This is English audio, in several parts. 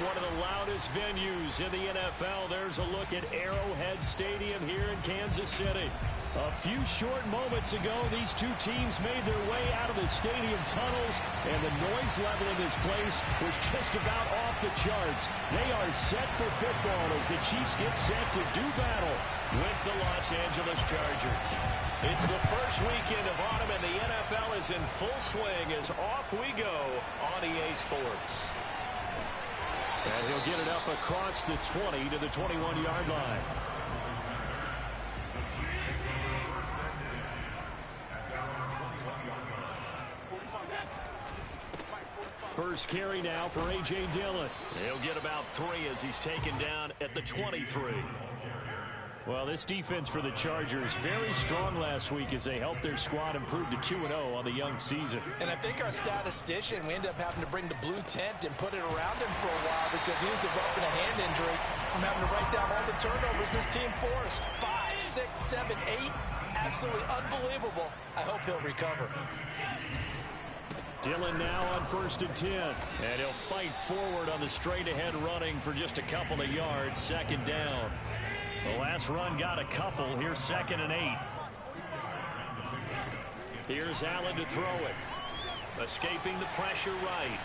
One of the loudest venues in the NFL. There's a look at Arrowhead Stadium here in Kansas City. A few short moments ago, these two teams made their way out of the stadium tunnels, and the noise level in this place was just about off the charts. They are set for football as the Chiefs get set to do battle with the Los Angeles Chargers. It's the first weekend of autumn, and the NFL is in full swing as off we go on EA Sports. And he'll get it up across the 20 to the 21-yard line. First carry now for A.J. Dillon. He'll get about 3 as he's taken down at the 23. Well, this defense for the Chargers very strong last week as they helped their squad improve to 2-0 on the young season. And I think our statistician, we ended up having to bring the blue tent and put it around him for a while because he was developing a hand injury. I'm having to write down all the turnovers this team forced. 5, 6, 7, 8. Absolutely unbelievable. I hope he'll recover. Dillon now on 1st and 10. And he'll fight forward on the straight-ahead running for just a couple of yards. Second down. The last run got a couple. Here's 2nd and 8. Here's Allen to throw it. Escaping the pressure right.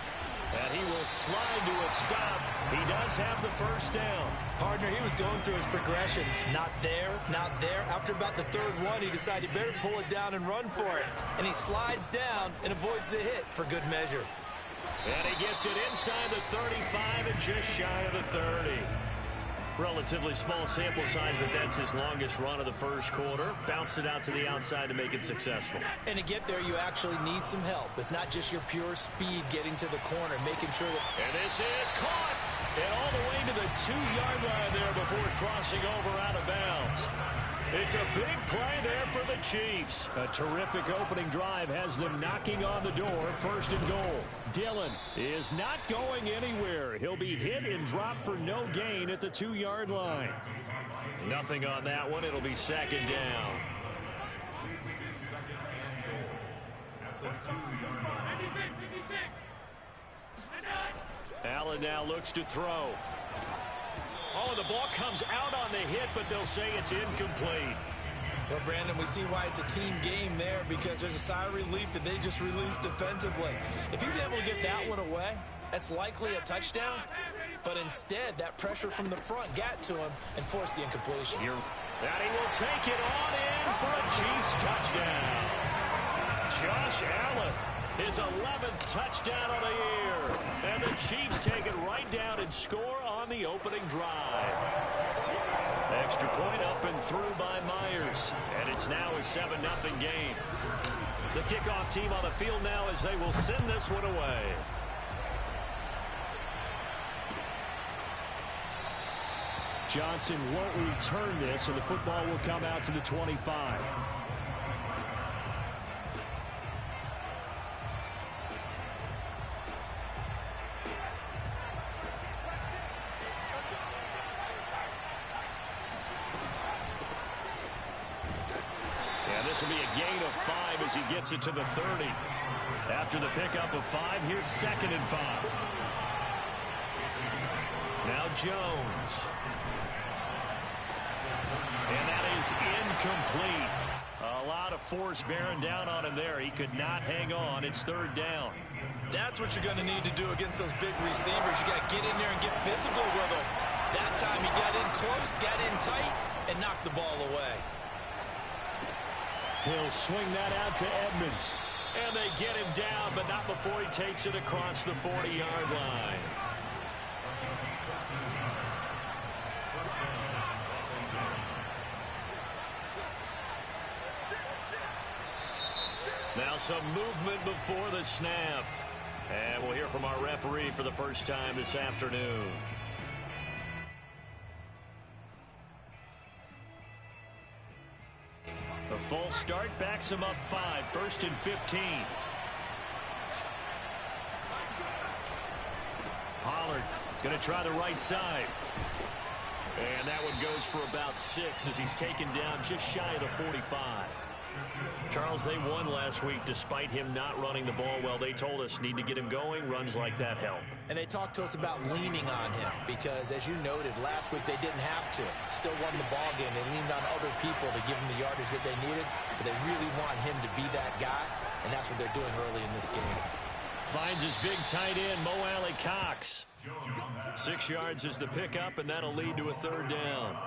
And he will slide to a stop. He does have the first down. Partner, he was going through his progressions. Not there, not there. After about the 3rd one, he decided he better pull it down and run for it. And he slides down and avoids the hit for good measure. And he gets it inside the 35 and just shy of the 30. Relatively small sample size, but that's his longest run of the first quarter. Bounced it out to the outside to make it successful. And to get there, you actually need some help. It's not just your pure speed getting to the corner, making sure that... And this is caught! And all the way to the 2-yard line there before crossing over out of bounds. It's a big play there for the Chiefs. A terrific opening drive has them knocking on the door. 1st and goal. Dillon is not going anywhere. He'll be hit and dropped for no gain at the 2-yard line. Nothing on that one. It'll be 2nd down. Allen now looks to throw. Oh, the ball comes out on the hit, but they'll say it's incomplete. Well, Brandon, we see why it's a team game there because there's a sigh of relief that they just released defensively. If he's able to get that one away, that's likely a touchdown. But instead, that pressure from the front got to him and forced the incompletion. And he will take it on in for a Chiefs touchdown. Josh Allen, his 11th touchdown of the year. And the Chiefs take it right down and score on the opening drive. Extra point up and through by Myers. And it's now a 7-0 game. The kickoff team on the field now as they will send this one away. Johnson won't return this, and the football will come out to the 25. This will be a gain of 5 as he gets it to the 30. After the pickup of 5, here's 2nd and 5. Now Jones. And that is incomplete. A lot of force bearing down on him there. He could not hang on. It's 3rd down. That's what you're going to need to do against those big receivers. You got to get in there and get physical with them. That time he got in close, got in tight, and knocked the ball away. He'll swing that out to Edmonds. And they get him down, but not before he takes it across the 40-yard line. Now some movement before the snap. And we'll hear from our referee for the first time this afternoon. A false start backs him up 5, 1st and 15. Pollard going to try the right side. And that one goes for about 6 as he's taken down just shy of the 45. Charles, they won last week despite him not running the ball well. They told us need to get him going. Runs like that help. And they talked to us about leaning on him because, as you noted, last week they didn't have to. Still won the ball game. They leaned on other people to give him the yardage that they needed, but they really want him to be that guy, and that's what they're doing early in this game. Finds his big tight end, Mo Alley Cox. 6 yards is the pickup, and that'll lead to a 3rd down.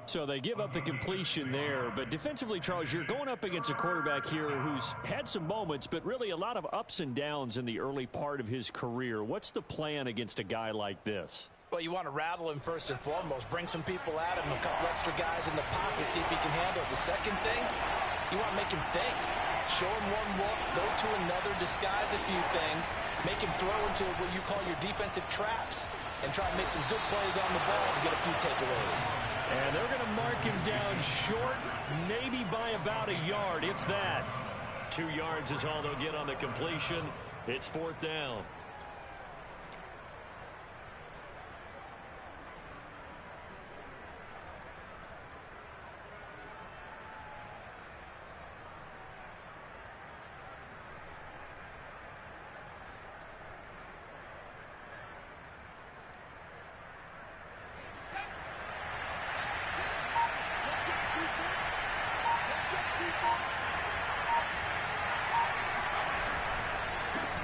So they give up the completion there, but defensively, Charles, you're going up against a quarterback here who's had some moments, but really a lot of ups and downs in the early part of his career. What's the plan against a guy like this? Well, you want to rattle him first and foremost. Bring some people at him, a couple extra guys in the pocket, see if he can handle it. The second thing, you want to make him think. Show him one look, go to another, disguise a few things, make him throw into what you call your defensive traps, and try to make some good plays on the ball and get a few takeaways. And they're going to mark him down short, maybe by about a yard, if that. 2 yards is all they'll get on the completion. It's 4th down.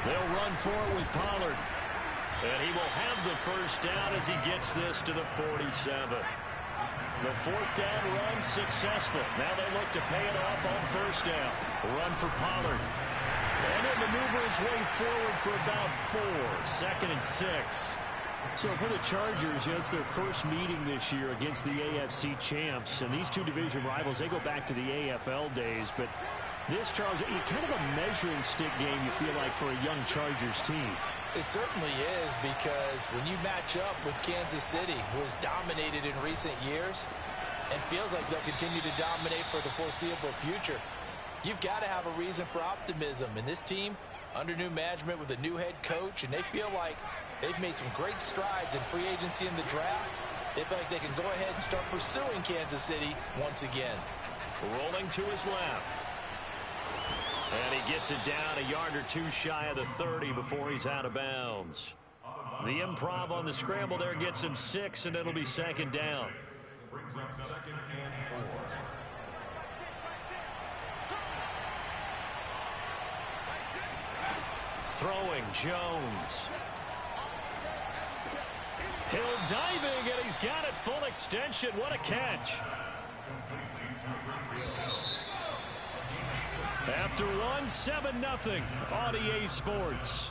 They'll run for it with Pollard. And he will have the 1st down as he gets this to the 47. The 4th down run successful. Now they look to pay it off on 1st down. Run for Pollard. And he'll maneuver his way forward for about 4. 2nd and 6. So for the Chargers, it's their first meeting this year against the AFC champs. And these two division rivals, they go back to the AFL days. But this, Charles, kind of a measuring stick game, you feel like, for a young Chargers team. It certainly is, because when you match up with Kansas City, who has dominated in recent years and feels like they'll continue to dominate for the foreseeable future, you've got to have a reason for optimism. And this team, under new management with a new head coach, and they feel like they've made some great strides in free agency in the draft. They feel like they can go ahead and start pursuing Kansas City once again. Rolling to his left. And he gets it down a yard or 2 shy of the 30 before he's out of bounds. The improv on the scramble there gets him 6, and it'll be 2nd down. Throwing, Jones. Hill diving, and he's got it full extension. What a catch. After one, 7-0 on EA Sports.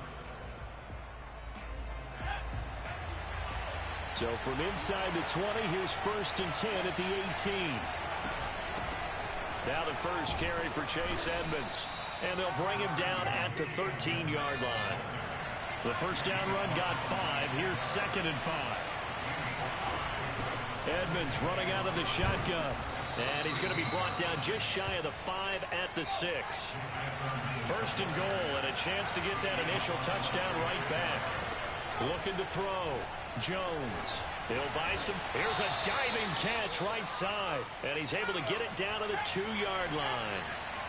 So from inside the 20, here's 1st and 10 at the 18. Now the first carry for Chase Edmonds. And they'll bring him down at the 13-yard line. The 1st down run got 5. Here's 2nd and 5. Edmonds running out of the shotgun. And he's going to be brought down just shy of the 5 at the 6. 1st and goal, and a chance to get that initial touchdown right back. Looking to throw. Jones. He'll buy some. Here's a diving catch right side. And he's able to get it down to the 2-yard line.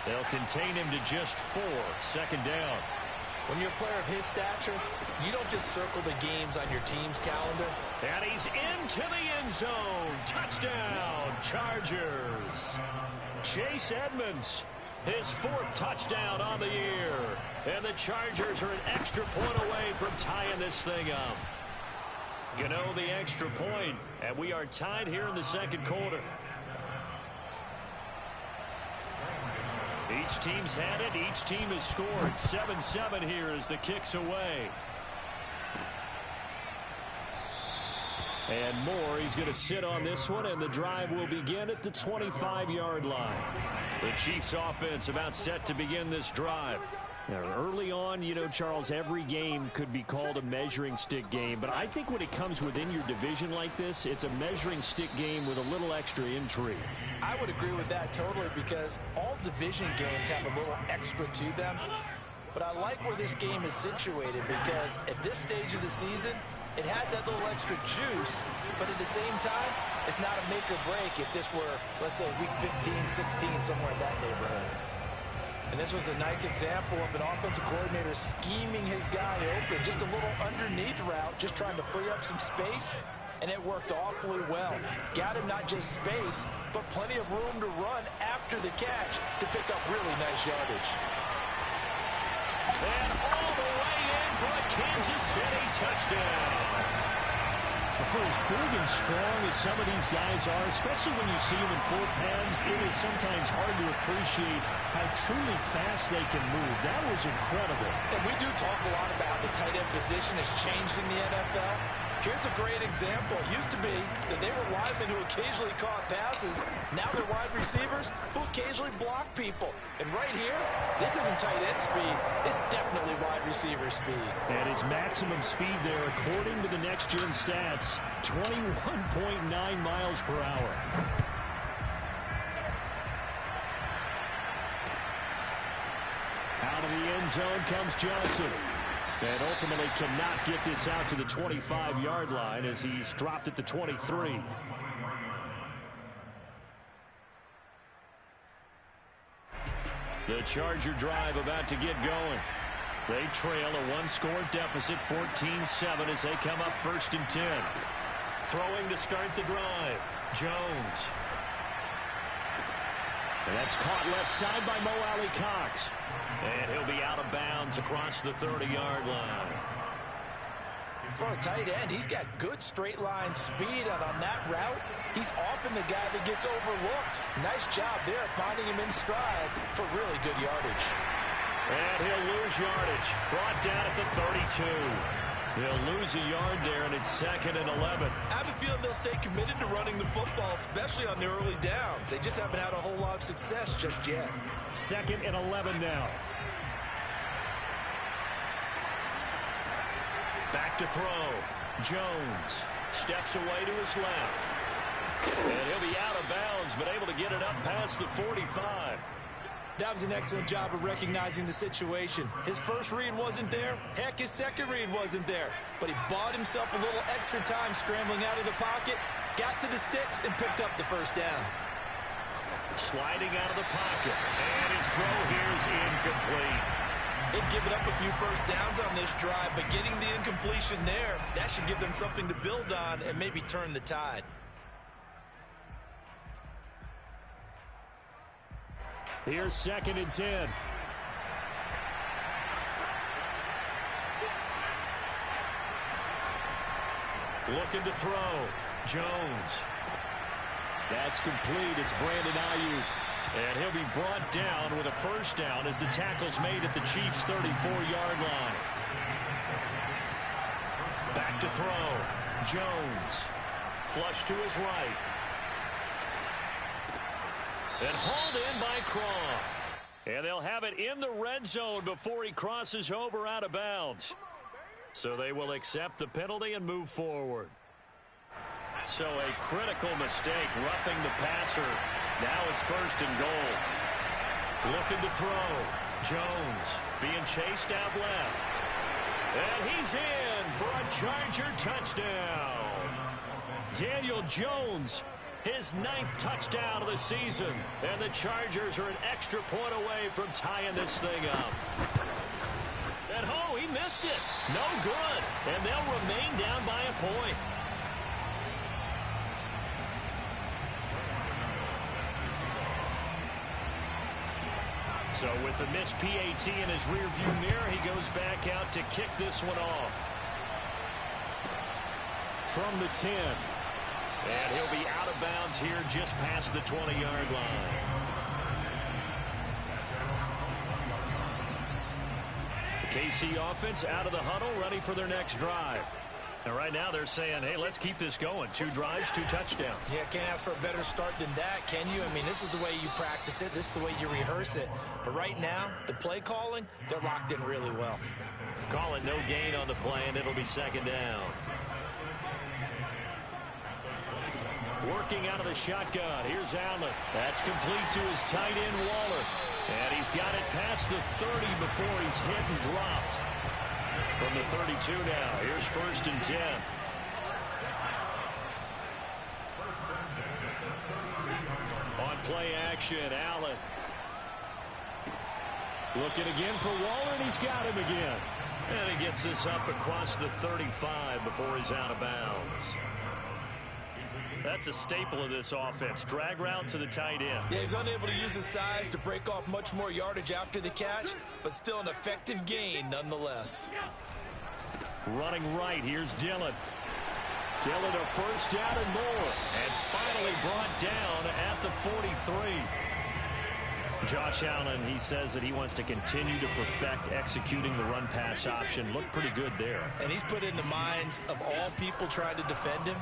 They'll contain him to just 4. 2nd down. When you're a player of his stature, you don't just circle the games on your team's calendar. And he's into the end zone. Touchdown, Chargers. Chase Edmonds, his 4th touchdown on the year. And the Chargers are an extra point away from tying this thing up. Gano the extra point, and we are tied here in the 2nd quarter. Each team's had it. Each team has scored. 7-7 here as the kick's away. And Moore, he's going to sit on this one, and the drive will begin at the 25-yard line. The Chiefs offense about set to begin this drive. Now, early on, you know, Charles, every game could be called a measuring stick game, but I think when it comes within your division like this, it's a measuring stick game with a little extra intrigue. I would agree with that totally, because all division games have a little extra to them. But I like where this game is situated, because at this stage of the season, it has that little extra juice, but at the same time, it's not a make or break if this were, let's say, week 15, 16, somewhere in that neighborhood. And this was a nice example of an offensive coordinator scheming his guy open. Just a little underneath route, just trying to free up some space, and it worked awfully well. Got him not just space, but plenty of room to run after the catch to pick up really nice yardage. And all the way in for a Kansas City touchdown. For as big and strong as some of these guys are, especially when you see them in full pads, it is sometimes hard to appreciate how truly fast they can move. That was incredible. And we do talk a lot about the tight end position has changed in the NFL. Here's a great example. It used to be that they were linemen who occasionally caught passes. Now they're wide receivers who occasionally block people. And right here, this isn't tight end speed. It's definitely wide receiver speed. And his maximum speed there, according to the next-gen stats, 21.9 miles per hour. Out of the end zone comes Johnson. And ultimately cannot get this out to the 25-yard line as he's dropped at the 23. The Charger drive about to get going. They trail a one-score deficit, 14-7, as they come up 1st and 10. Throwing to start the drive, Jones. And that's caught left side by Mo Alley Cox. And he'll be out of bounds across the 30-yard line. For a tight end, he's got good straight line speed, and on that route, he's often the guy that gets overlooked. Nice job there finding him in stride for really good yardage. And he'll lose yardage. Brought down at the 32. He'll lose a yard there, and it's 2nd and 11. I have a feeling they'll stay committed to running the football, especially on the early downs. They just haven't had a whole lot of success just yet. 2nd and 11 now. Back to throw. Jones steps away to his left. And he'll be out of bounds, but able to get it up past the 45. That was an excellent job of recognizing the situation. His first read wasn't there. Heck, his second read wasn't there. But he bought himself a little extra time scrambling out of the pocket, got to the sticks, and picked up the first down. Sliding out of the pocket. And his throw here is incomplete. They've given up a few first downs on this drive, but getting the incompletion there, that should give them something to build on and maybe turn the tide. Here's 2nd and 10. Looking to throw. Jones. That's complete. It's Brandon Ayuk. And he'll be brought down with a first down as the tackle's made at the Chiefs' 34-yard line. Back to throw. Jones. Flush to his right. And hauled in by Croft. And they'll have it in the red zone before he crosses over out of bounds. So they will accept the penalty and move forward. So a critical mistake, roughing the passer. Now it's 1st and goal. Looking to throw. Jones being chased out left. And he's in for a Charger touchdown. Daniel Jones, his 9th touchdown of the season. And the Chargers are an extra point away from tying this thing up. And oh, he missed it. No good. And they'll remain down by a point. So with the missed PAT in his rearview mirror, he goes back out to kick this one off. From the 10. And he'll be out of bounds here just past the 20-yard line. KC offense out of the huddle, ready for their next drive. And right now they're saying, hey, let's keep this going. 2 drives, 2 touchdowns. Yeah, can't ask for a better start than that, can you? I mean, this is the way you practice it. This is the way you rehearse it. But right now, the play calling, they're locked in really well. Call it no gain on the play, and it'll be second down. Working out of the shotgun. Here's Allen. That's complete to his tight end, Waller. And he's got it past the 30 before he's hit and dropped. From the 32 now. Here's 1st and 10. On play action, Allen. Looking again for Waller, and he's got him again. And he gets this up across the 35 before he's out of bounds. That's a staple of this offense. Drag route to the tight end. Yeah, he's unable to use his size to break off much more yardage after the catch, but still an effective gain nonetheless. Running right, here's Dillon. Dillon a first down and more. And finally brought down at the 43. Josh Allen, he says that he wants to continue to perfect executing the run-pass option. Looked pretty good there. And he's put in the minds of all people trying to defend him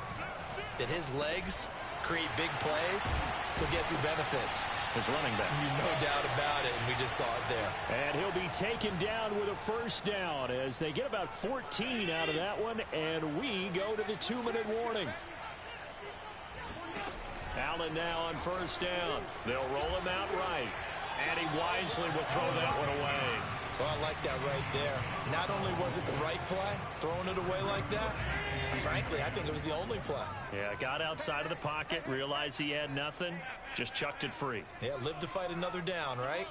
that his legs create big plays. So guess who benefits? His running back. No doubt about it, and we just saw it there. And he'll be taken down with a first down as they get about 14 out of that one, and we go to the 2-minute warning. Allen now on first down. They'll roll him out right. And he wisely will throw that one away. So I like that right there. Not only was it the right play, throwing it away like that, frankly, I think it was the only play. Yeah, got outside of the pocket, realized he had nothing, just chucked it free. Yeah, live to fight another down, right?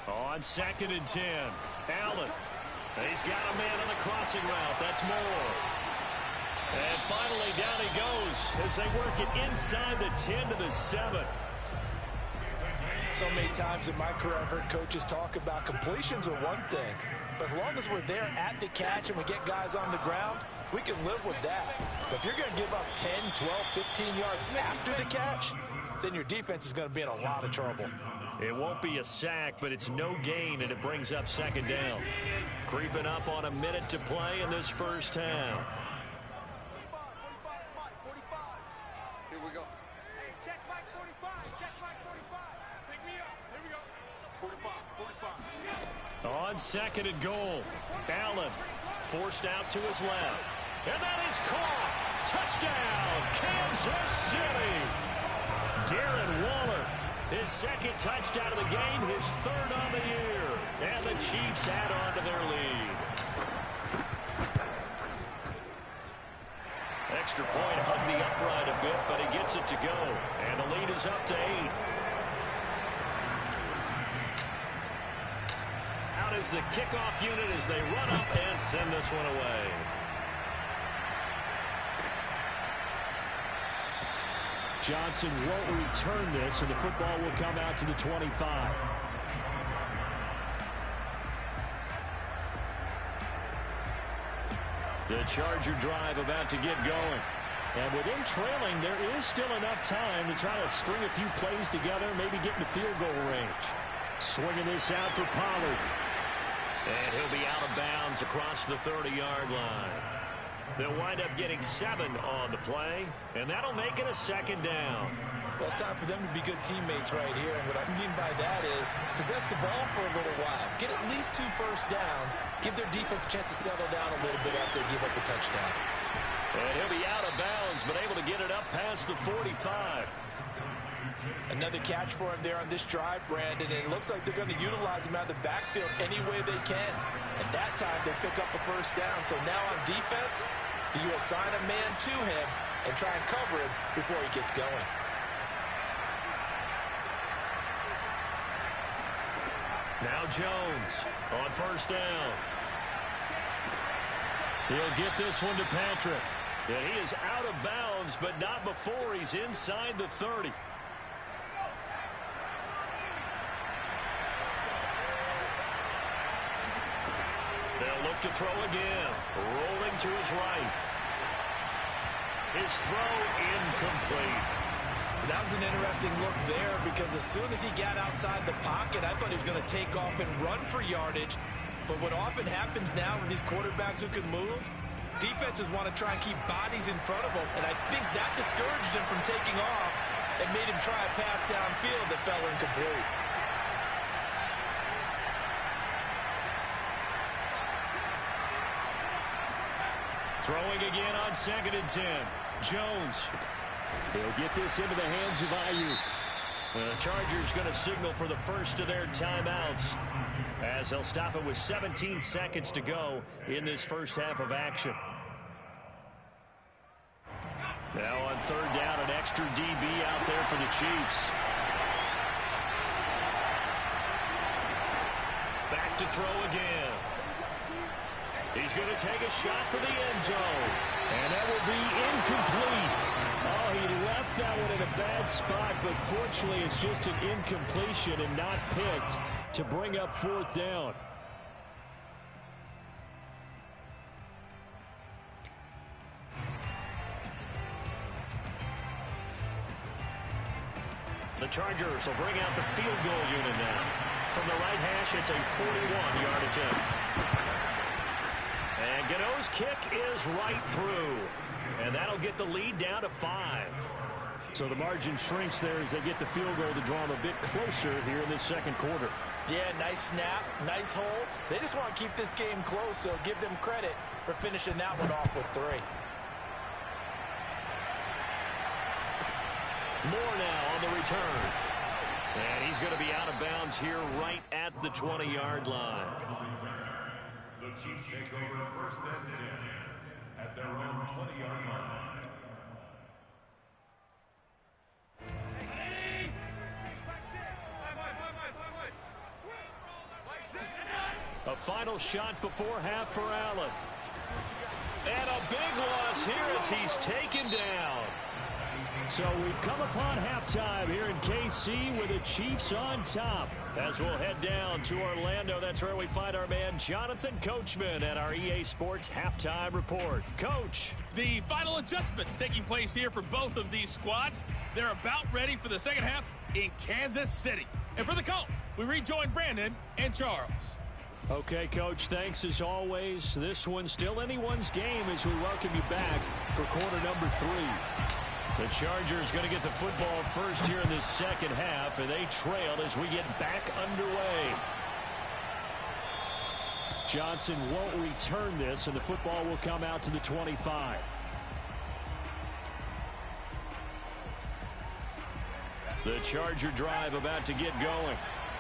On 2nd and 10, Allen. He's got a man on the crossing route. That's Moore. And finally, down he goes as they work it inside the 10 to the 7. So many times in my career, I've heard coaches talk about completions are one thing. But as long as we're there at the catch and we get guys on the ground, we can live with that. But if you're going to give up 10, 12, 15 yards after the catch, then your defense is going to be in a lot of trouble. It won't be a sack, but it's no gain, and it brings up second down. Creeping up on a minute to play in this first half. Here we go. Check Mike 45. Check Mike 45. Pick me up. Here we go. 45. 45. On 2nd and goal, Allen forced out to his left. And that is caught. Touchdown, Kansas City. Darren Waller, his 2nd touchdown of the game, his 3rd on the year. And the Chiefs add on to their lead. Extra point, hugged the upright a bit, but he gets it to go. And the lead is up to 8. Out is the kickoff unit as they run up and send this one away. Johnson won't return this, and the football will come out to the 25. The Charger drive about to get going. And with him trailing, there is still enough time to try to string a few plays together, maybe get in the field goal range. Swinging this out for Pollard. And he'll be out of bounds across the 30-yard line. They'll wind up getting 7 on the play, and that'll make it a second down. Well, it's time for them to be good teammates right here, and what I mean by that is possess the ball for a little while. Get at least 2 first downs. Give their defense a chance to settle down a little bit after they give up a touchdown. And he'll be out of bounds, but able to get it up past the 45. Another catch for him there on this drive, Brandon, and it looks like they're going to utilize him out of the backfield any way they can. And that time they pick up a first down. So now on defense, do you assign a man to him and try and cover him before he gets going? Now Jones on first down. He'll get this one to Patrick. And he is out of bounds, but not before he's inside the 30. They'll look to throw again. Rolling to his right. His throw incomplete. That was an interesting look there because as soon as he got outside the pocket, I thought he was going to take off and run for yardage. But what often happens now with these quarterbacks who can move, defenses want to try and keep bodies in front of them, and I think that discouraged him from taking off and made him try a pass downfield that fell incomplete. Throwing again on 2nd and 10. Jones. He'll get this into the hands of Ayuk. The Chargers going to signal for the first of their timeouts as they'll stop it with 17 seconds to go in this first half of action. Now on 3rd down, an extra DB out there for the Chiefs. Back to throw again. He's going to take a shot for the end zone. And that will be incomplete. Oh, he left that one in a bad spot, but fortunately it's just an incompletion and not picked to bring up 4th down. The Chargers will bring out the field goal unit now. From the right hash, it's a 41-yard attempt. And Gano's kick is right through. And that'll get the lead down to 5. So the margin shrinks there as they get the field goal to draw them a bit closer here in this second quarter. Yeah, nice snap, nice hold. They just want to keep this game close, so give them credit for finishing that one off with 3. More now on the return. And he's going to be out of bounds here right at the 20-yard line. The Chiefs take over 1st and 10 at their own 20-yard line. A final shot before half for Allen. And a big loss here as he's taken down. So we've come upon halftime here in KC with the Chiefs on top. As we'll head down to Orlando, that's where we find our man Jonathan Coachman at our EA Sports Halftime Report. Coach. The final adjustments taking place here for both of these squads. They're about ready for the second half in Kansas City. And for the call, we rejoin Brandon and Charles. Okay, Coach, thanks as always. This one's still anyone's game as we welcome you back for quarter number 3. The Chargers going to get the football first here in this second half, and they trail as we get back underway. Johnson won't return this, and the football will come out to the 25. The Charger drive about to get going.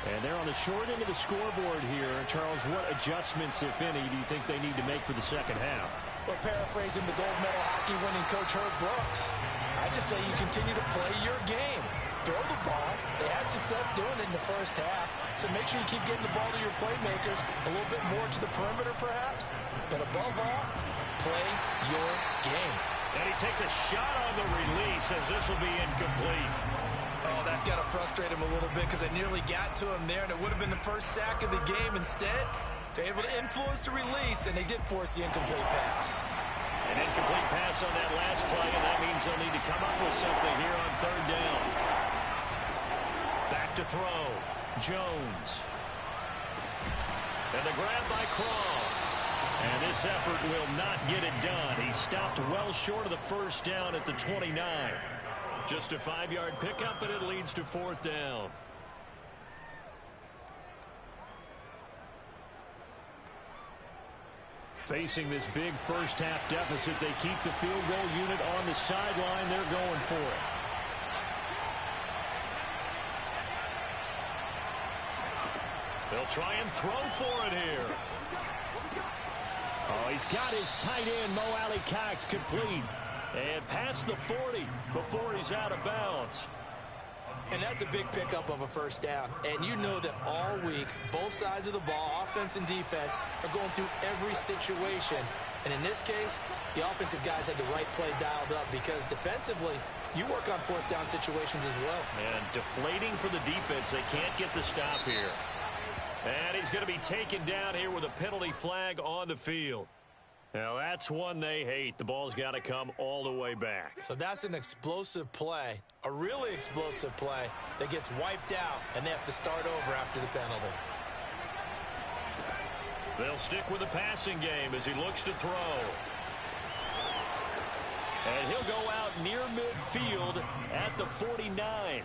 And they're on the short end of the scoreboard here. Charles, what adjustments, if any, do you think they need to make for the second half? Well, paraphrasing the gold medal hockey winning coach Herb Brooks, I just say you continue to play your game. Throw the ball. They had success doing it in the first half. So make sure you keep getting the ball to your playmakers a little bit more to the perimeter perhaps. But above all, play your game. And he takes a shot on the release as this will be incomplete. Oh, that's got to frustrate him a little bit because they nearly got to him there, and it would have been the first sack of the game. Instead, they're able to influence the release, and they did force the incomplete pass. An incomplete pass on that last play, and that means they'll need to come up with something here on 3rd down. Back to throw. Jones. And the grab by Croft. And this effort will not get it done. He stopped well short of the first down at the 29. Just a 5-yard pickup, and it leads to 4th down. Facing this big first-half deficit, they keep the field goal unit on the sideline. They're going for it. They'll try and throw for it here. Oh, he's got his tight end, Mo Alley Cox, complete. And past the 40 before he's out of bounds. And that's a big pickup of a first down. And you know that all week, both sides of the ball, offense and defense, are going through every situation. And in this case, the offensive guys had the right play dialed up because defensively, you work on 4th down situations as well. And deflating for the defense. They can't get the stop here. And he's going to be taken down here with a penalty flag on the field. Now that's one they hate. The ball's got to come all the way back. So that's an explosive play, a really explosive play that gets wiped out, and they have to start over after the penalty. They'll stick with the passing game as he looks to throw. And he'll go out near midfield at the 49.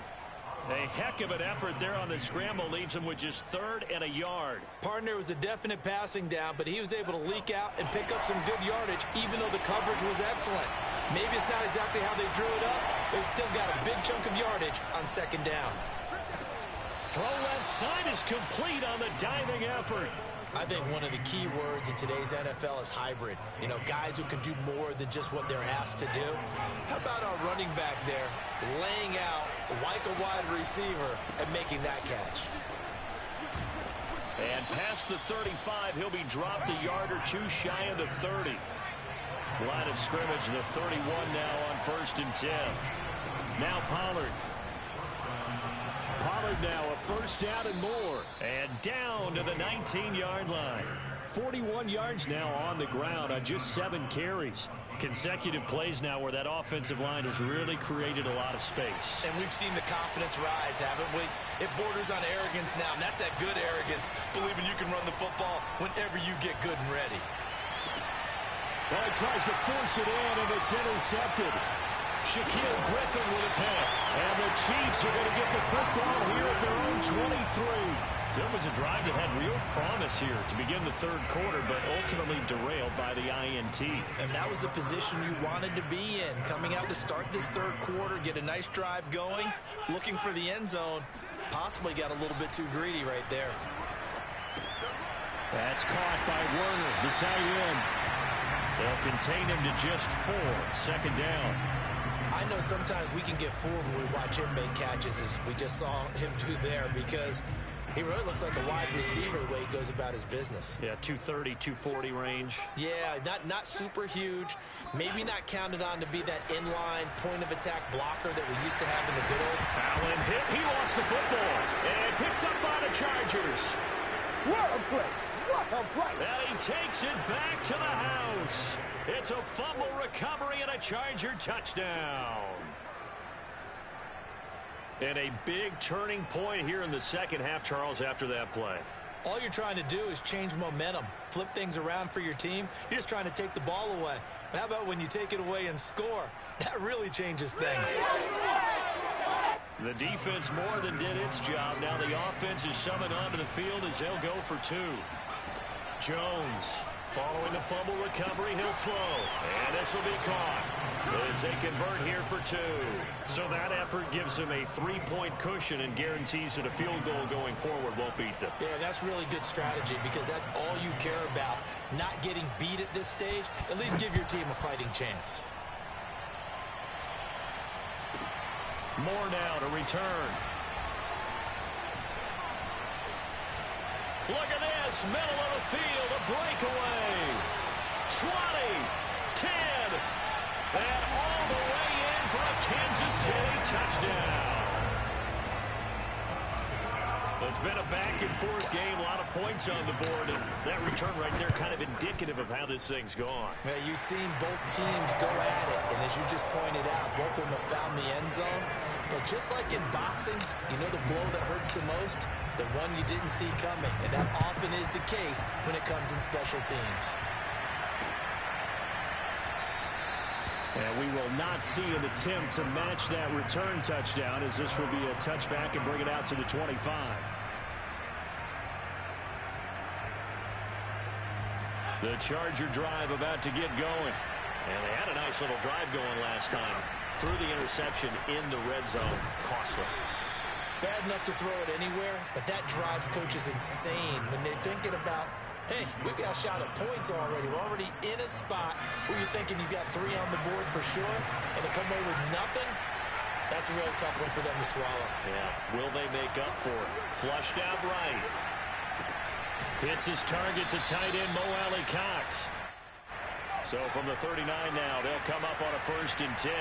A heck of an effort there on the scramble leaves him with just 3rd and a yard. Partner was a definite passing down, but he was able to leak out and pick up some good yardage, even though the coverage was excellent. Maybe it's not exactly how they drew it up, but he still got a big chunk of yardage on 2nd down. Throw left side is complete on the diving effort. I think one of the key words in today's NFL is hybrid. You know, guys who can do more than just what they're asked to do. How about our running back there laying out like a wide receiver and making that catch? And past the 35, he'll be dropped a yard or two shy of the 30. Line of scrimmage, the 31 now on 1st and 10. Now Pollard. Pollard now a 1st down and more. And down to the 19-yard line. 41 yards now on the ground on just 7 carries. Consecutive plays now where that offensive line has really created a lot of space. And we've seen the confidence rise, haven't we? It borders on arrogance now, and that's that good arrogance, believing you can run the football whenever you get good and ready. Well, he tries to force it in, and it's intercepted. Shaquille Griffin with a pick. And the Chiefs are going to get the football here at their own 23. So it was a drive that had real promise here to begin the 3rd quarter, but ultimately derailed by the INT. And that was the position you wanted to be in. Coming out to start this 3rd quarter, get a nice drive going, looking for the end zone. Possibly got a little bit too greedy right there. That's caught by Werner, the tight end. They'll contain him to just 4. 2nd down. I know sometimes we can get fooled when we watch him make catches, as we just saw him do there, because he really looks like a wide receiver the way he goes about his business. Yeah, 230, 240 range. Yeah, not super huge. Maybe not counted on to be that inline point-of-attack blocker that we used to have in the good old. Allen hit. He lost the football. And picked up by the Chargers. What a play! What a play! And he takes it back to the house. It's a fumble recovery and a Charger touchdown. And a big turning point here in the 2nd half, Charles, after that play. All you're trying to do is change momentum, flip things around for your team. You're just trying to take the ball away. But how about when you take it away and score? That really changes things. The defense more than did its job. Now the offense is summoned onto the field as they'll go for 2. Jones, following the fumble recovery, he'll throw. And this will be caught as they convert here for 2. So that effort gives them a 3-point cushion and guarantees that a field goal going forward won't beat them. Yeah, that's really good strategy because that's all you care about. Not getting beat at this stage. At least give your team a fighting chance. More now to return. Look at this, middle of the field, a breakaway. 20, 10, and all the way in for a Kansas City touchdown. It's been a back-and-forth game, a lot of points on the board, and that return right there kind of indicative of how this thing's gone. Yeah, you've seen both teams go at it, and as you just pointed out, both of them have found the end zone. But just like in boxing, you know the blow that hurts the most? The one you didn't see coming, and that often is the case when it comes in special teams. And we will not see an attempt to match that return touchdown, as this will be a touchback and bring it out to the 25. The Charger drive about to get going. And they had a nice little drive going last time. Threw the interception in the red zone. Costly. Bad enough to throw it anywhere, but that drives coaches insane when they're thinking about, hey, we've got a shot at points already. We're already in a spot where you're thinking you got 3 on the board for sure, and to come away with nothing, that's a really tough one for them to swallow. Yeah, will they make up for it? Flushed out right. Hits his target, the tight end, Mo Alley Cox. So from the 39 now, they'll come up on a 1st and 10.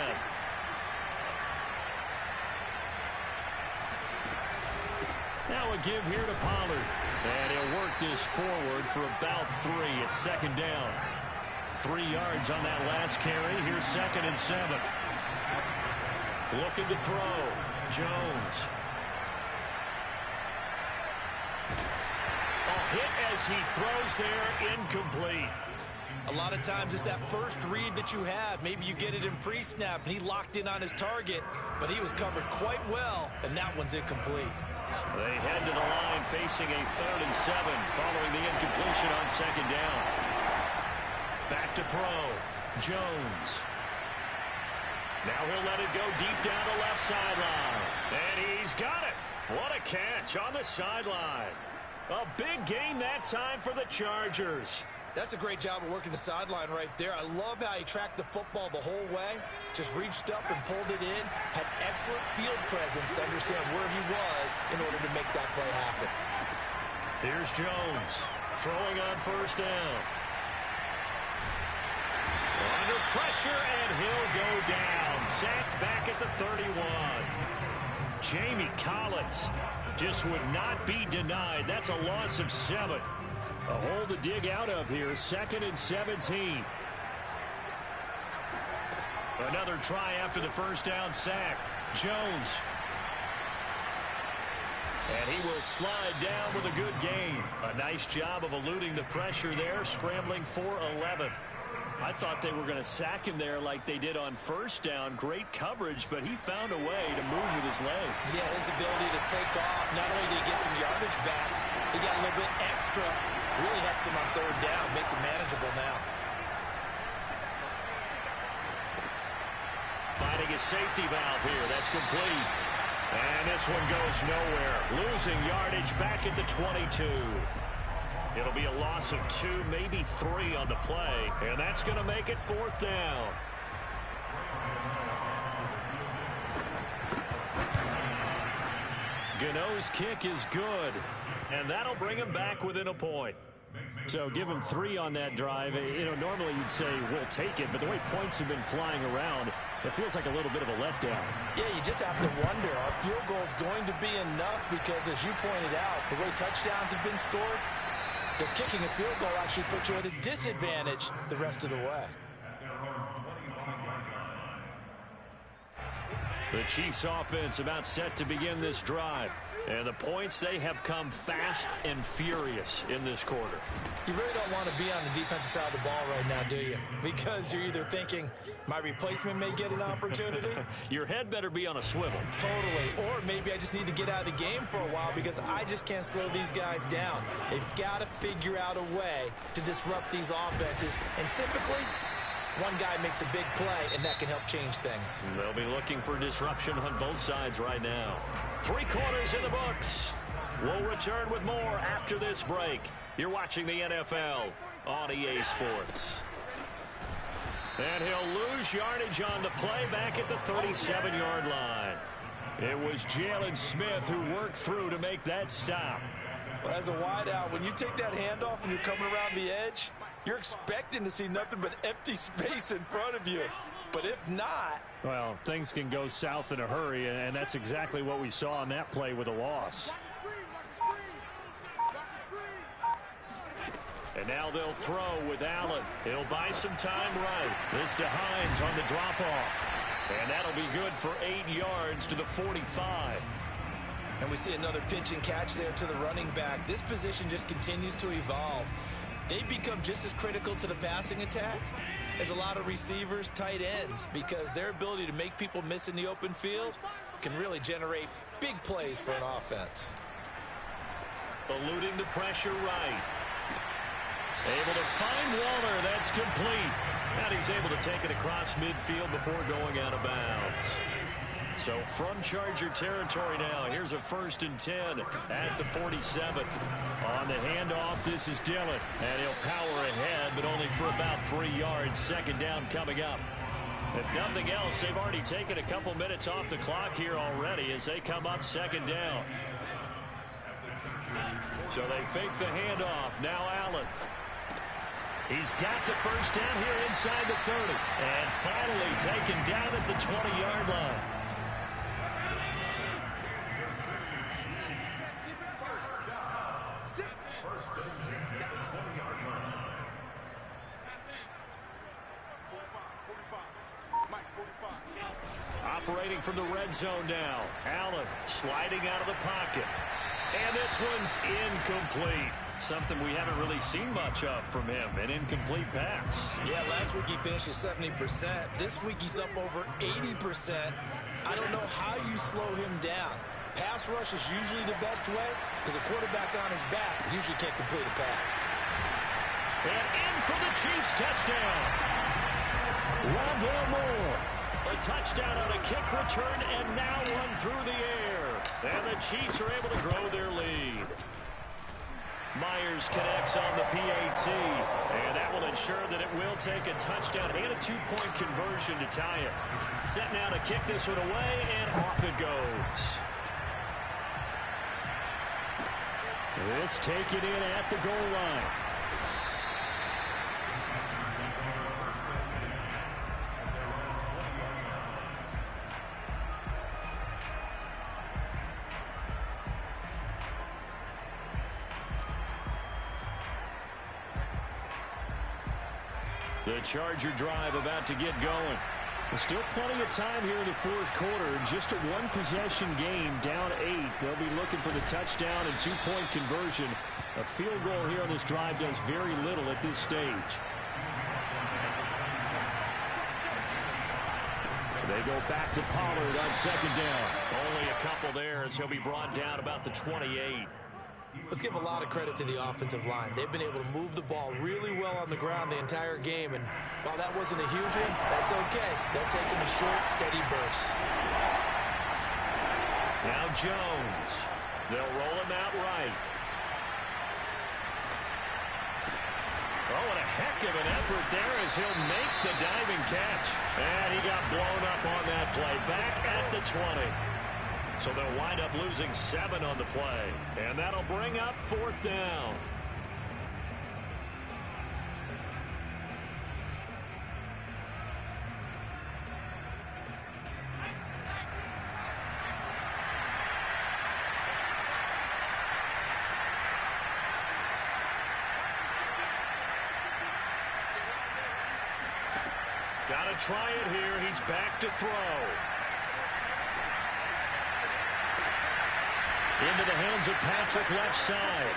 Now a give here to Pollard. And he'll work this forward for about 3 at 2nd down. 3 yards on that last carry. Here's 2nd and 7. Looking to throw. Jones. A hit as he throws there, incomplete. A lot of times it's that first read that you have. Maybe you get it in pre-snap, and he locked in on his target, but he was covered quite well, and that one's incomplete. They head to the line facing a 3rd and 7 following the incompletion on 2nd down. Back to throw. Jones. Now he'll let it go deep down the left sideline. And he's got it. What a catch on the sideline. A big gain that time for the Chargers. That's a great job of working the sideline right there. I love how he tracked the football the whole way. Just reached up and pulled it in. Had excellent field presence to understand where he was in order to make that play happen. Here's Jones throwing on 1st down. Under pressure, and he'll go down. Sacked back at the 31. Jamie Collins just would not be denied. That's a loss of 7. A hole to dig out of here. 2nd and 17. Another try after the 1st down sack. Jones. And he will slide down with a good gain. A nice job of eluding the pressure there, scrambling for 11. I thought they were going to sack him there like they did on 1st down. Great coverage, but he found a way to move with his legs. Yeah, his ability to take off. Not only did he get some yardage back, he got a little bit extra. Really helps him on 3rd down. Makes it manageable now. Finding a safety valve here. That's complete. And this one goes nowhere. Losing yardage back at the 22. It'll be a loss of 2, maybe 3 on the play. And that's going to make it 4th down. Gano's kick is good. And that'll bring him back within a point. So give him 3 on that drive. You know, normally you'd say we'll take it, but the way points have been flying around, it feels like a little bit of a letdown. Yeah, you just have to wonder, are field goals going to be enough? Because as you pointed out, the way touchdowns have been scored, does kicking a field goal actually put you at a disadvantage the rest of the way? The Chiefs offense about set to begin this drive. And the points, they have come fast and furious in this quarter. You really don't want to be on the defensive side of the ball right now, do you? Because you're either thinking, my replacement may get an opportunity. Your head better be on a swivel. Totally. Or maybe I just need to get out of the game for a while because I just can't slow these guys down. They've got to figure out a way to disrupt these offenses. And typically, one guy makes a big play, and that can help change things. They'll be looking for disruption on both sides right now. 3 quarters in the books. We'll return with more after this break. You're watching the NFL on EA Sports. And he'll lose yardage on the play back at the 37-yard line. It was Jalen Smith who worked through to make that stop. Well, as a wideout, when you take that handoff and you're coming around the edge, you're expecting to see nothing but empty space in front of you. But if not... Well, things can go south in a hurry, and that's exactly what we saw on that play with a loss. And now they'll throw with Allen. He'll buy some time right. This to Hines on the drop-off. And that'll be good for 8 yards to the 45. And we see another pitch and catch there to the running back. This position just continues to evolve. They become just as critical to the passing attack as a lot of receivers, tight ends, because their ability to make people miss in the open field can really generate big plays for an offense. Eluding the pressure right. Able to find Waller. That's complete. And he's able to take it across midfield before going out of bounds. So from Charger territory now, here's a 1st and 10 at the 47. On the handoff, this is Dillon. And he'll power ahead, but only for about 3 yards. 2nd down coming up. If nothing else, they've already taken a couple minutes off the clock here already as they come up 2nd down. So they fake the handoff. Now Allen. He's got the 1st down here inside the 30. And finally taken down at the 20-yard line. waiting from the red zone now. Allen sliding out of the pocket. And this one's incomplete. Something we haven't really seen much of from him, an incomplete pass. Yeah, last week he finished at 70%. This week he's up over 80%. I don't know how you slow him down. Pass rush is usually the best way because a quarterback on his back usually can't complete a pass. And in for the Chiefs touchdown. Rondale Moore. A touchdown on a kick return and now one through the air. And the Chiefs are able to grow their lead. Myers connects on the PAT, and that will ensure that it will take a touchdown and a two-point conversion to tie it. Set now to kick this one away, and off it goes. This taken in at the goal line. The Charger drive about to get going. There's still plenty of time here in the fourth quarter. Just a one-possession game, down 8. They'll be looking for the touchdown and two-point conversion. A field goal here on this drive does very little at this stage. They go back to Pollard on second down. Only a couple there as he'll be brought down about the 28. Let's give a lot of credit to the offensive line. They've been able to move the ball really well on the ground the entire game, and while that wasn't a huge one, that's okay. They'll take it in short, steady bursts. Now Jones. They'll roll him out right. Oh, and a heck of an effort there as he'll make the diving catch. And he got blown up on that play. Back at the 20. So they'll wind up losing 7 on the play. And that'll bring up fourth down. Got to try it here. He's back to throw. Into the hands of Patrick left side.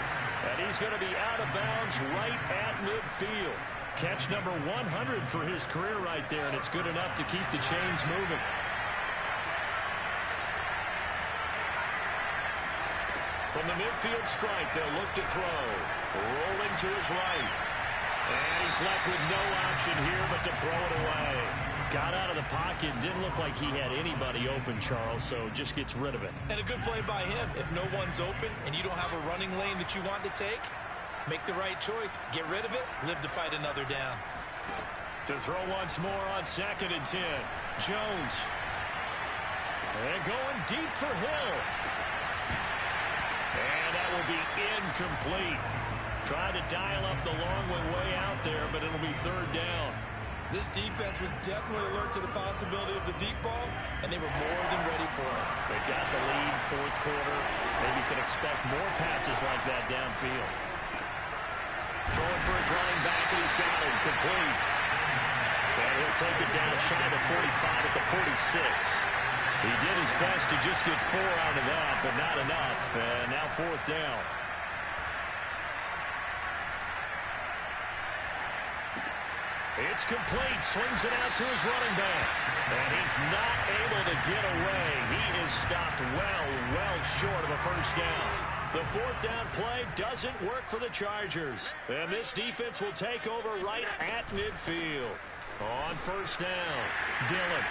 And he's going to be out of bounds right at midfield. Catch number 100 for his career right there, and it's good enough to keep the chains moving. From the midfield stripe, they'll look to throw. Rolling to his right. And he's left with no option here but to throw it away. Got out of the pocket. Didn't look like he had anybody open, Charles, so just gets rid of it. And a good play by him. If no one's open and you don't have a running lane that you want to take, make the right choice. Get rid of it. Live to fight another down. To throw once more on 2nd and 10. Jones. And going deep for Hill. And that will be incomplete. Tried to dial up the long one way out there, but it'll be 3rd down. This defense was definitely alert to the possibility of the deep ball, and they were more than ready for it. They've got the lead, 4th quarter. Maybe can expect more passes like that downfield. Throwing for his running back, and he's got it complete. And he'll take it down shy of the 45 at the 46. He did his best to just get 4 out of that, but not enough. And now 4th down. It's complete. Swings it out to his running back. And he's not able to get away. He is stopped well short of a 1st down. The 4th down play doesn't work for the Chargers. And this defense will take over right at midfield. On 1st down, Dillon.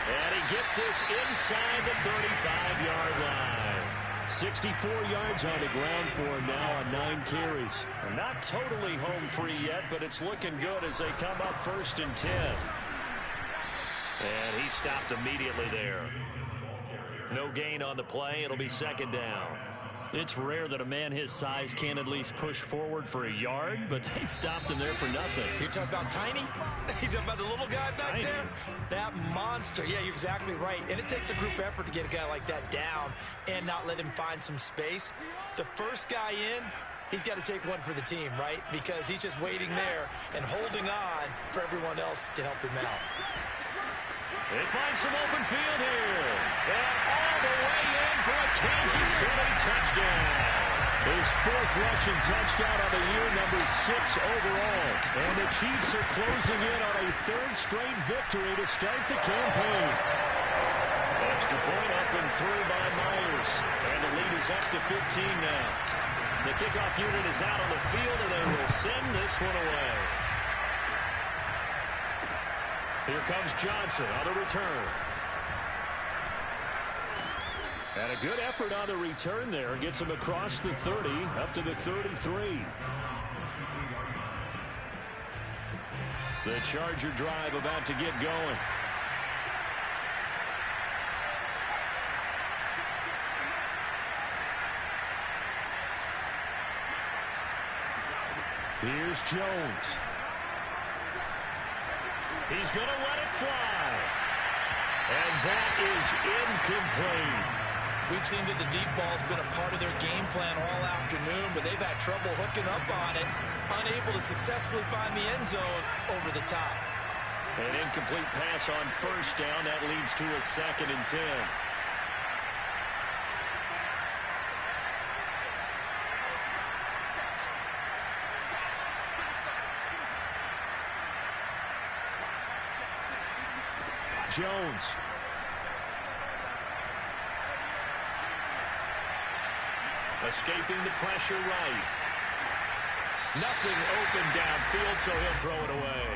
And he gets this inside the 35-yard line. 64 yards on the ground for him now on 9 carries. And not totally home free yet, but it's looking good as they come up 1st and 10. And he stopped immediately there. No gain on the play. It'll be 2nd down. It's rare that a man his size can at least push forward for a yard, but they stopped him there for nothing. You're talking about tiny? You're talking about the little guy back there? That monster. Yeah, you're exactly right. And it takes a group effort to get a guy like that down and not let him find some space. The first guy in, he's got to take one for the team, right? Because he's just waiting there and holding on for everyone else to help him out. They find some open field here. And all the way in for a Kansas City touchdown. His fourth rushing touchdown on the year, number 6 overall. And the Chiefs are closing in on a third straight victory to start the campaign. Extra point up and through by Myers. And the lead is up to 15 now. The kickoff unit is out on the field, and they will send this one away. Here comes Johnson on the return. And a good effort on the return there. Gets him across the 30, up to the 33. The Charger drive about to get going. Here's Jones. He's going to let it fly. And that is incomplete. We've seen that the deep ball's been a part of their game plan all afternoon, but they've had trouble hooking up on it, unable to successfully find the end zone over the top. An incomplete pass on first down. That leads to a 2nd and 10. Jones. Escaping the pressure right. Nothing open downfield, so he'll throw it away.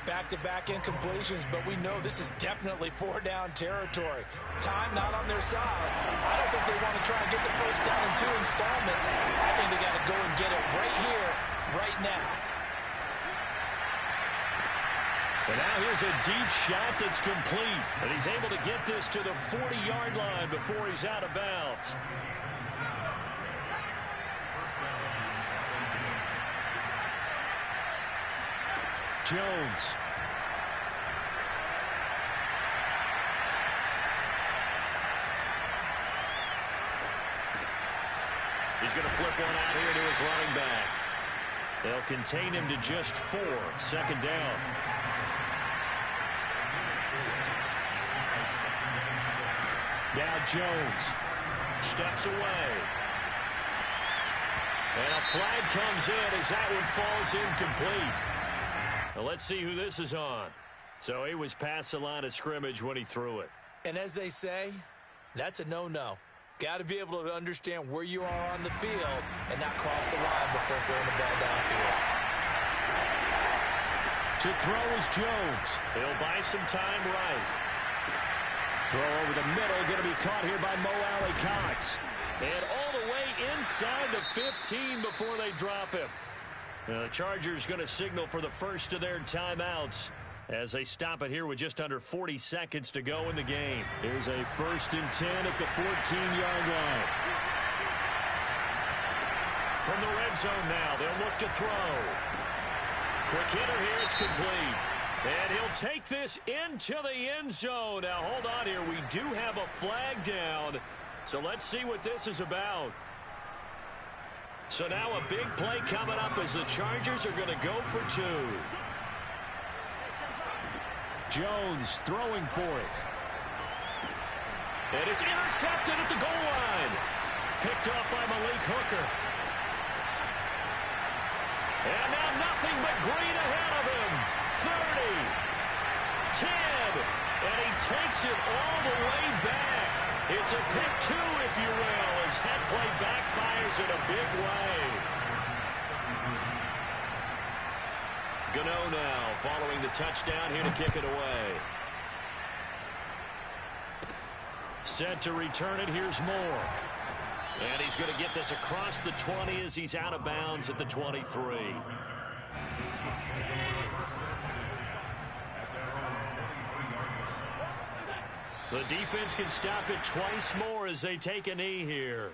Back-to-back incompletions, but we know this is definitely 4-down territory. Time not on their side. I don't think they want to try and get the first down in 2 installments. I think they got to go and get it right here, right now. And now here's a deep shot that's complete. And he's able to get this to the 40-yard line before he's out of bounds. Jones. He's going to flip one out here to his running back. They'll contain him to just 4. 2nd down. Now Jones steps away. And a flag comes in as that one falls incomplete. Now let's see who this is on. So he was past the line of scrimmage when he threw it. And as they say, that's a no-no. Got to be able to understand where you are on the field and not cross the line before throwing the ball downfield. To throw is Jones. He'll buy some time right. Throw over the middle, going to be caught here by Mo Alley-Cox. And all the way inside the 15 before they drop him. The Chargers going to signal for the first of their timeouts as they stop it here with just under 40 seconds to go in the game. Here's a 1st and 10 at the 14-yard line. From the red zone now, they'll look to throw. Quick hitter here, it's complete. And he'll take this into the end zone. Now, hold on here. We do have a flag down. So let's see what this is about. So now a big play coming up as the Chargers are going to go for 2. Jones throwing for it. And it's intercepted at the goal line. Picked off by Malik Hooker. And now nothing but green ahead of him. 30, 10, and he takes it all the way back. It's a pick 2, if you will, as that play backfires in a big way. Gano now following the touchdown here to kick it away. Set to return it, here's Moore. And he's going to get this across the 20 as he's out of bounds at the 23. The defense can stop it twice more as they take a knee here.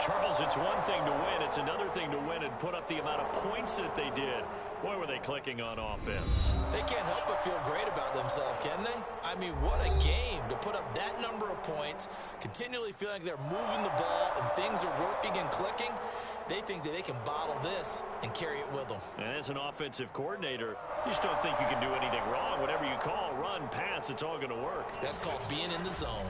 Charles, it's one thing to win. It's another thing to win and put up the amount of points that they did. Boy, were they clicking on offense. They can't help but feel great about themselves, can they? I mean, what a game to put up that number of points, continually feeling like they're moving the ball and things are working and clicking. They think that they can bottle this and carry it with them. And as an offensive coordinator, you just don't think you can do anything wrong. Whatever you call, run, pass, it's all going to work. That's called being in the zone.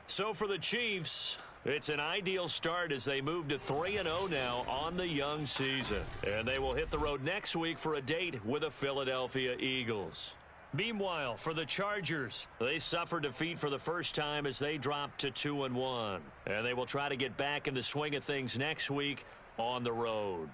So for the Chiefs, it's an ideal start as they move to 3-0 now on the young season. And they will hit the road next week for a date with the Philadelphia Eagles. Meanwhile, for the Chargers, they suffered defeat for the first time as they dropped to 2-1. And they will try to get back in the swing of things next week on the road.